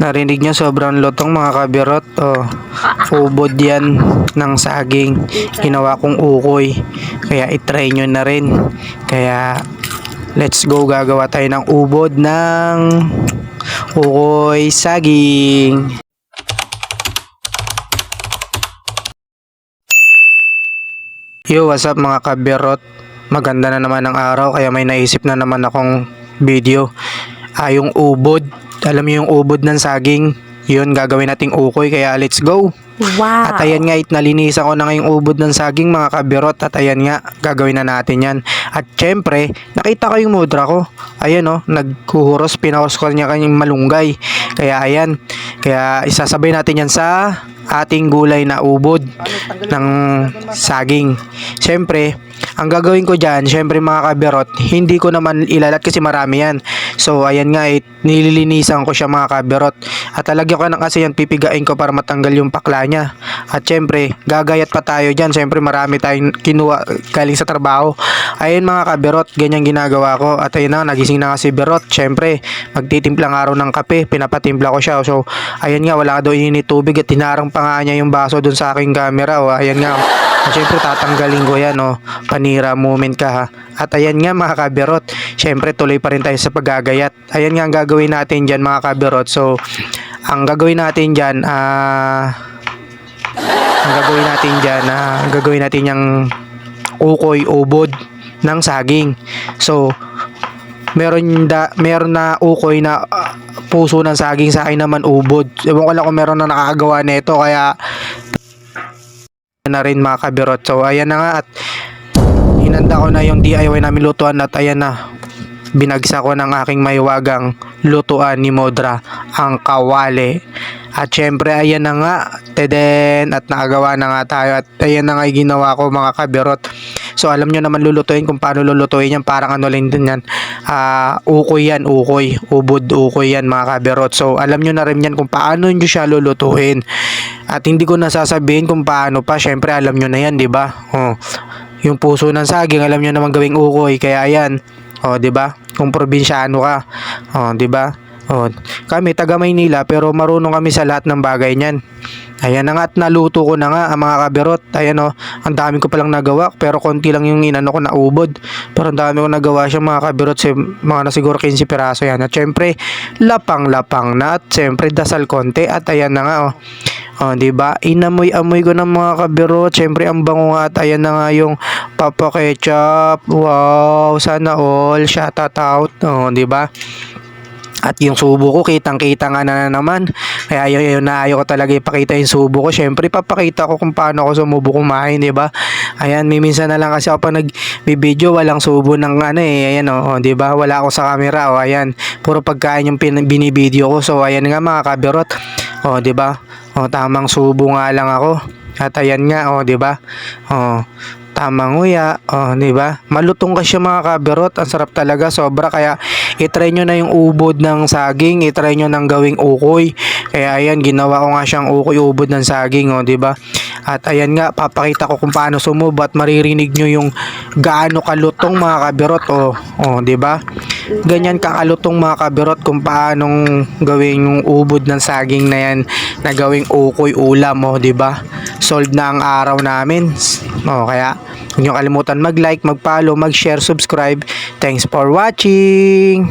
Narinig nyo, sobrang lutong mga kabirot. Oh, ubod yan ng saging. Ginawa kong ukoy. Kaya itry nyo na rin. Kaya let's go, gagawa tayo ng ubod ng ukoy saging. Yo, what's up mga kabirot? Maganda na naman ang araw kaya may naisip na naman akong video. Yung ubod. Alam niyo yung ubod ng saging? Yun, gagawin nating ukoy kaya let's go. Wow. At ayan nga, nalinisan ko na ngayong ubod ng saging mga kabirot. At ayan nga, gagawin na natin yan. At syempre, nakita ko yung mudra ko. Ayan oh, nagkuhuros, pinawas ko niya kanyang malunggay. Kaya ayan, kaya isasabay natin yan sa ating gulay na ubod ng saging. Syempre, ang gagawin ko dyan, syempre mga kabirot, hindi ko naman ilalat kasi marami yan. So ayan nga, nililinisan ko siya mga kabirot. At talagyan ko na kasi yan, pipigain ko para matanggal yung pakla niya. At syempre, gagayat pa tayo dyan. Syempre marami tayong kinuha galing sa trabaho. Ayun mga kabirot, ganyan ginagawa ko. At ayun na, nagising na kasi birot. Syempre, magtitimplang araw ng kape, pinapatimpla ko siya. So ayan nga, wala daw ininit tubig at tinarang pa nga niya yung baso dun sa aking camera. O, ayan nga, at syempre tatanggalin ko yan, oh. Panira moment ka ha. At ayan nga mga kabirot, syempre tuloy pa rin tayo sa paggagayat. Ayan nga ang gagawin natin dyan mga kabirot. So ang gagawin natin dyan, gagawin natin yung ukoy ubod ng saging. So meron na ukoy na puso ng saging, sa akin naman ubod. Ewan ko lang kung meron na nakakagawa nito, kaya na rin mga kabirot. So ayan na nga, at hinanda ko na yung DIY namin lutuan. At ayan na, binagsa ko ng aking mahiwagang lutuan ni Modra, ang kawali. At syempre ayan na nga, teden, at nakagawa na nga tayo. At ayan na nga yung ginawa ko mga kabirot. So alam nyo naman lulutuin kung paano lulutuin yan. Parang ano lang din yan, ukoy yan, ukoy, ubod ukoy yan mga kabirot. So alam nyo na rin yan kung paano nyo siya lulutuin. At hindi ko nasasabihin kung paano pa. Syempre alam nyo na yan, di ba? Oh, yung puso ng saging, alam nyo naman gawing ukoy. Kaya ayan, oh, di ba? Kung probinsyano ka, oh, di ba? Oh, kami taga Maynila pero marunong kami sa lahat ng bagay niyan. Ayan na nga, at naluto ko na nga mga kabirot. Ayan oh, ang dami ko palang nagawa pero konti lang yung inano ko na ubod. Pero ang dami ko nagawa siya mga kabirot, mga na siguro 15 piraso yan. At syempre, lapang-lapang na, at syempre dasal konti. At ayan na nga oh. Oh, 'di ba? Inamoy-amoy ko ng mga kabirot. Syempre ang bango nga, at ayan na nga yung Papa Ketchup. Wow, sana all. Shout out. Oh, 'di ba? At yung subo ko, kitang-kita nga na naman. Kaya yun na, ayaw ko talaga ipakita yung subo ko. Syempre, papakita ko kung paano ako sumubo kumain, di ba? Ayan, minsan na lang kasi ako pag nag-video, walang subo ng ano eh. Ayan o, di ba? Wala ako sa camera. O, ayan, puro pagkain yung binibideo ko. So, ayan nga mga kabirot. O, di ba? O, tamang subo nga lang ako. At ayan nga, o, di ba? O, tamang nguya, oh, di ba? Malutong kasi mga kabirot, ang sarap talaga, sobra. Kaya i-try nyo na yung ubod ng saging, i-try nyo nang gawing ukoy. Kaya ayan, ginawa ko nga siyang ukoy, ubod ng saging, oh, di ba? At ayan nga, papakita ko kung paano sumubo at maririnig nyo yung gaano kalutong mga kabirot, oh, oh, di ba? Ganyan kakalutong mga kabirot kung paanong gawin yung ubod ng saging na yan na gawing ukoy ulam, oh, di ba? Solved na ang araw namin. Oh, kaya huwag niyo kalimutan mag-like, mag-follow, mag-share, subscribe. Thanks for watching.